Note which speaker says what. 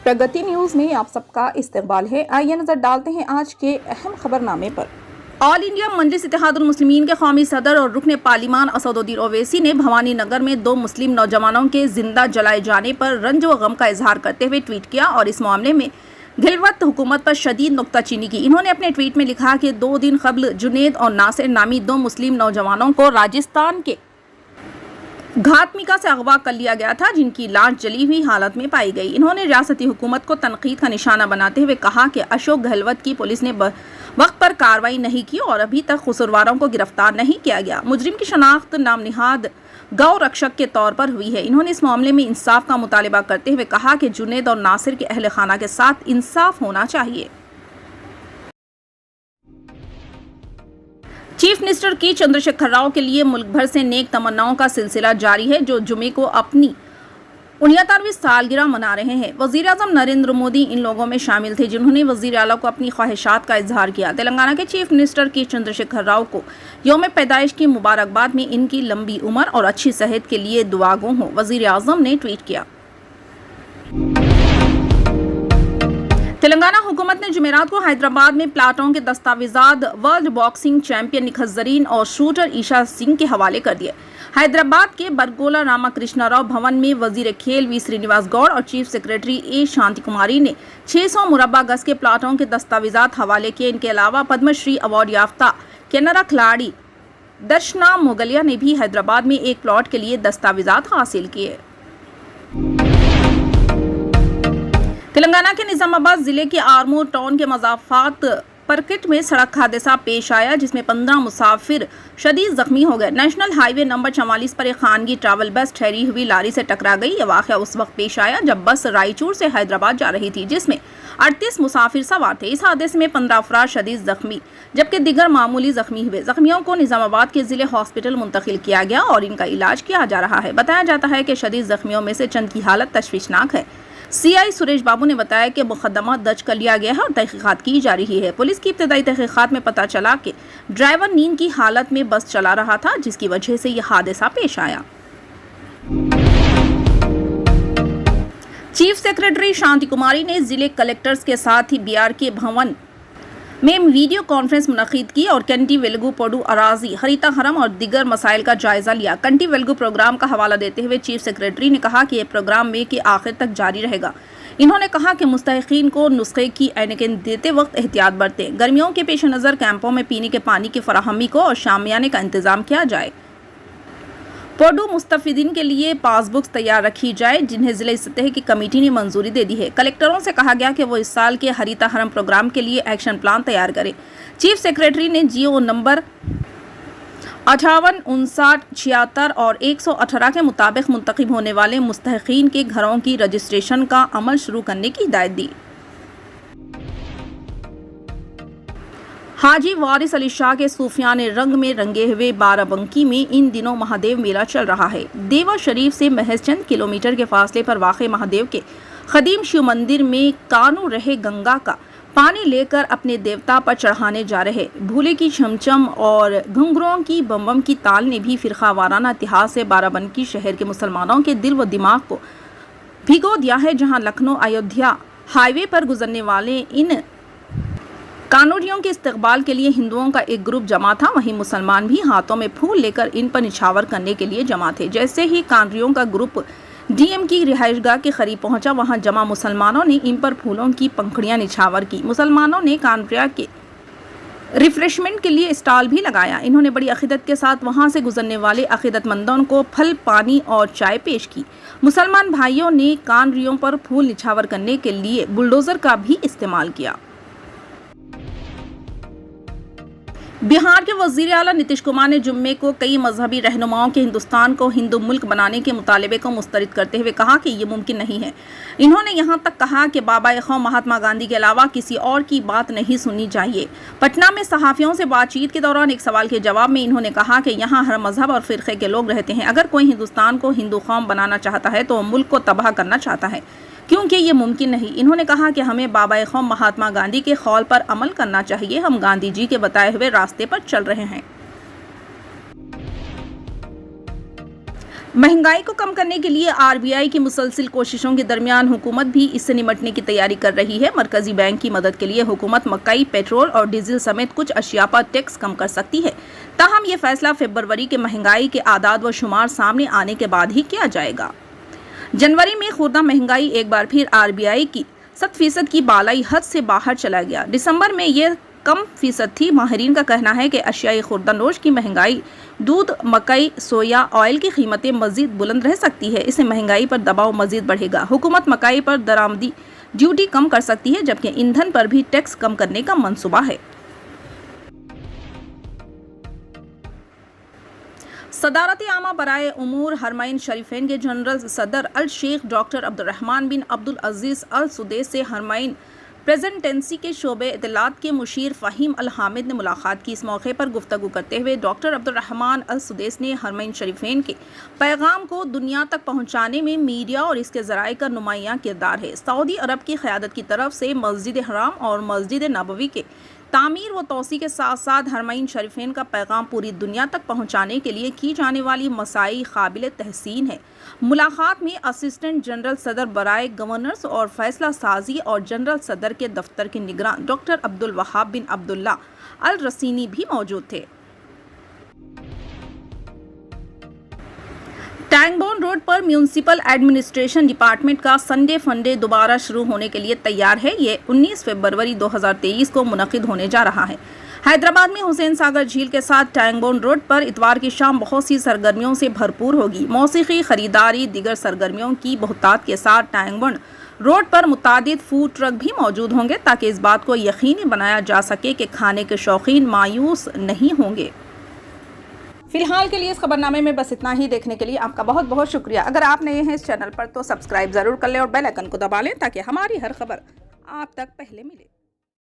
Speaker 1: प्रगति news में आप सबका इस्तकबाल है। आइए नजर डालते हैं आज के अहम खबरनामे पर। ऑल इंडिया मजलिस इत्तेहादुल मुस्लिमीन के कौमी सदर और रुकन पार्लिमान असदुद्दीन ओवैसी ने भवानी नगर में 2 मुस्लिम नौजवानों के जिंदा जलाए जाने पर रंज व गम का इजहार करते हुए ट्वीट किया और इस मामले में गिलवत हुकूमत पर शदीद नुक्ताचीनी की। इन्होंने अपने ट्वीट में लिखा कि 2 दिन कबल जुनेद और नासिर नामी 2 मुस्लिम नौजवानों को राजस्थान के घाटमिका से अगवा कर लिया गया था, जिनकी लाश जली हुई हालत में पाई गई। इन्होंने रियासती हुकूमत को तनकीद का निशाना बनाते हुए कहा कि अशोक गहलवत की पुलिस ने वक्त पर कार्रवाई नहीं की और अभी तक कसूरवारों को गिरफ्तार नहीं किया गया। मुजरिम की शनाख्त नाम निहाद गौ रक्षक के तौर पर हुई है। इन्होंने इस मामले में इंसाफ का मुतालबा करते हुए कहा कि जुनेद और नासिर के अहल खाना के साथ इंसाफ होना चाहिए। चीफ मिनिस्टर के चंद्रशेखर राव के लिए मुल्क भर से नेक तमन्नाओं का सिलसिला जारी है, जो जुमे को अपनी 69वीं सालगिरह मना रहे हैं। वज़ीर आज़म नरेंद्र मोदी इन लोगों में शामिल थे जिन्होंने वज़ीर आला को अपनी ख्वाहिशात का इजहार किया। तेलंगाना के चीफ मिनिस्टर के चंद्रशेखर राव को यौम पैदाइश की मुबारकबाद में इनकी लंबी उम्र और अच्छी सेहत के लिए दुआगो हो, वज़ीर आज़म ने ट्वीट किया। तेलंगाना हुकूमत ने जुमेरात को हैदराबाद में प्लाटों के दस्तावेजात world boxing champion Nikhat Zareen और शूटर ईशा सिंह के हवाले कर दिए। हैदराबाद के बरगोला रामाकृष्णा राव भवन में वजीर खेल वी श्रीनिवास गौड़ और चीफ सेक्रेटरी ए शांति कुमारी ने 600 मुरब्बा गज के प्लाटों के दस्तावेजात हवाले किए। इनके अलावा पद्मश्री अवार्ड याफ्ता कैनरा खिलाड़ी दर्शना मोगलिया ने भी हैदराबाद में एक प्लॉट के लिए दस्तावेजात हासिल किए। तेलंगाना के निजामाबाद जिले के आरमूर टाउन के मजाफात परकिट में सड़क हादसा पेश आया, जिसमें 15 मुसाफिर शदीद जख्मी हो गए। नेशनल हाईवे नंबर 44 पर एक खानगी ट्रैवल बस ठहरी हुई लारी से टकरा गई। यह वाक़या उस वक्त पेश आया जब बस रायचूर से हैदराबाद जा रही थी, जिसमें 38 मुसाफिर सवार थे। इस हादसे में 15 अफराद शदीद जख्मी जबकि दिगर मामूली जख्मी हुए। जख्मियों को निजामाबाद के जिले हॉस्पिटल मुंतकिल किया गया और इनका इलाज किया जा रहा है। बताया जाता है कि शदीद जख्मियों में से चंद की हालत तशवीशनाक है। सीआई सुरेश बाबू ने बताया कि मुकदमा दर्ज कर लिया गया है और तहकीकात की जा रही है। पुलिस की इब्तदाई तहकीकात में पता चला कि ड्राइवर नींद की हालत में बस चला रहा था, जिसकी वजह से यह हादसा पेश आया। चीफ सेक्रेटरी शांति कुमारी ने जिले कलेक्टर्स के साथ ही बीआरके भवन में वीडियो कॉन्फ्रेंस मुनक़िद की और कंटी वेलुगु पोडू अराजी हरीता हरम और दिगर मसाइल का जायजा लिया। कंटी वेलुगु प्रोग्राम का हवाला देते हुए चीफ सेक्रेटरी ने कहा कि यह प्रोग्राम मई के आखिर तक जारी रहेगा। इन्होंने कहा कि मुस्तहिकीन को नुस्खे की ऐनकें देते वक्त एहतियात बरतें। गर्मियों के पेश नज़र कैंपों में पीने के पानी की फराहमी को और शामियाने का इंतजाम किया जाए। पोडू मुस्तफिदीन के लिए पासबुक्स तैयार रखी जाए, जिन्हें जिले सतह की कमेटी ने मंजूरी दे दी है। कलेक्टरों से कहा गया कि वो इस साल के हरीता हरम प्रोग्राम के लिए एक्शन प्लान तैयार करें। चीफ सेक्रेटरी ने जीओ नंबर 58, 59, 76 और 118 के मुताबिक मुंतखब होने वाले मुस्तहिकीन के घरों की रजिस्ट्रेशन का अमल शुरू करने की हिदायत दी। हाजी वारिस अली शाह के सूफियाने रंग में रंगे हुए बाराबंकी में इन दिनों महादेव मेला चल रहा है। देवा शरीफ से महज चंद किलोमीटर के फासले पर वाक़ महादेव के खदीम शिव मंदिर में कानू रहे गंगा का पानी लेकर अपने देवता पर चढ़ाने जा रहे भूले की छमछम और घुंघरुओं की बम की ताल ने भी फिरका वाराना इतिहास से बाराबंकी शहर के मुसलमानों के दिल व दिमाग को भिगो दिया है। जहाँ लखनऊ अयोध्या हाईवे पर गुजरने वाले इन कानूरियों के इस्तकबाल के लिए हिंदुओं का एक ग्रुप जमा था, वहीं मुसलमान भी हाथों में फूल लेकर इन पर निछावर करने के लिए जमा थे। जैसे ही कानूरियों का ग्रुप डीएम की रिहाइशगाह के करीब पहुंचा, वहां जमा मुसलमानों ने इन पर फूलों की पंखुड़ियां निछावर की। मुसलमानों ने कानपुरिया के रिफ्रेशमेंट के लिए स्टॉल भी लगाया। इन्होंने बड़ी अकीदत के साथ वहां से गुजरने वाले अकीदतमंदों को फल, पानी और चाय पेश की। मुसलमान भाइयों ने कानूरियों पर फूल निछावर करने के लिए बुलडोजर का भी इस्तेमाल किया। बिहार के वजीर आला नीतीश कुमार ने जुम्मे को कई मजहबी रहनुमाओं के हिंदुस्तान को हिंदू मुल्क बनाने के मुतालबे को मुस्तरद करते हुए कहा कि ये मुमकिन नहीं है। इन्होंने यहाँ तक कहा कि बाबा-ए-ख़ौम महात्मा गांधी के अलावा किसी और की बात नहीं सुननी चाहिए। पटना में सहाफ़ियों से बातचीत के दौरान एक सवाल के जवाब में इन्होंने कहा कि यहाँ हर मजहब और फ़िरक़े के लोग रहते हैं। अगर कोई हिंदुस्तान को हिंदू कौम बनाना चाहता है तो वो मुल्क को तबाह करना चाहता है, क्योंकि ये मुमकिन नहीं। इन्होंने कहा कि हमें बाबा-ए-ख़ौम महात्मा गांधी के कौल पर अमल करना चाहिए। हम गांधी जी के बताए हुए रास्ते पर चल रहे हैं। महंगाई को कम करने के लिए आरबीआई की मुसलसिल कोशिशों के दरमियान हुकूमत भी इससे निपटने की तैयारी कर रही है। मरकजी बैंक की मदद के लिए हुकूमत मकई, पेट्रोल और डीजल समेत कुछ अशिया पर टैक्स कम कर सकती है। ताहम ये फैसला फरवरी के महंगाई के आदाद व शुमार सामने आने के बाद ही किया जाएगा। जनवरी में खुर्दा महंगाई एक बार फिर आरबीआई की 7% की बालाई हद से बाहर चला गया। दिसंबर में यह कम फीसद थी। माहिरीन का कहना है कि अशियाई खुर्दनोश की महंगाई, दूध, मकई, सोया ऑयल की कीमतें मजीद बुलंद रह सकती है। इससे महंगाई पर दबाव मजीद बढ़ेगा। हुकूमत मकई पर दरामदी ड्यूटी कम कर सकती है, जबकि ईंधन पर भी टैक्स कम करने का मंसूबा है। सदारत आमा बराए उमूर हरमैन शरीफैन के जनरल सदर अल शेख डॉक्टर अब्दुर्रहमान बिन अब्दुल अजीज़ अल सुदैस से हरमैन प्रेजेंटेंसी के शोबे इत्तलात के मुशीर फ़हीम अल हामिद ने मुलाकात की। इस मौके पर गुफ्तगू करते हुए डॉक्टर अब्दुर्रहमान अल सुदैस ने हरमैन शरीफैन के पैगाम को दुनिया तक पहुँचाने में मीडिया और इसके ज़राए का नुमायाँ किरदार है। सऊदी अरब की क़यादत की तरफ से मस्जिद हराम और मस्जिद नबवी के तामीर व तोसी के साथ साथ हरमैन शरीफैन का पैगाम पूरी दुनिया तक पहुँचाने के लिए की जाने वाली मसाई काबिल तहसीन है। मुलाकात में असिस्टेंट जनरल सदर बराए गवर्नर्स और फैसला साजी और जनरल सदर के दफ्तर के निगरान डॉक्टर अब्दुल वहाब बिन अब्दुल्ला अल रसीनी भी मौजूद थे। टैंगबोन रोड पर म्यूनिसिपल एडमिनिस्ट्रेशन डिपार्टमेंट का संडे फंडे दोबारा शुरू होने के लिए तैयार है। ये 19 फरवरी 2023 को मुनक़िद होने जा रहा है। हैदराबाद में हुसैन सागर झील के साथ टैंगबोन रोड पर इतवार की शाम बहुत सी सरगर्मियों से भरपूर होगी। मौसीकी, खरीदारी, दीगर सरगर्मियों की बहुतात के साथ टैंगबोन रोड पर मुतादिद फूड ट्रक भी मौजूद होंगे, ताकि इस बात को यकीनी बनाया जा सके कि खाने के शौकीन मायूस नहीं होंगे। फिलहाल के लिए इस खबरनामे में बस इतना ही। देखने के लिए आपका बहुत बहुत शुक्रिया। अगर आप नए हैं इस चैनल पर तो सब्सक्राइब ज़रूर कर लें और बेल आइकन को दबा लें, ताकि हमारी हर खबर आप तक पहले मिले।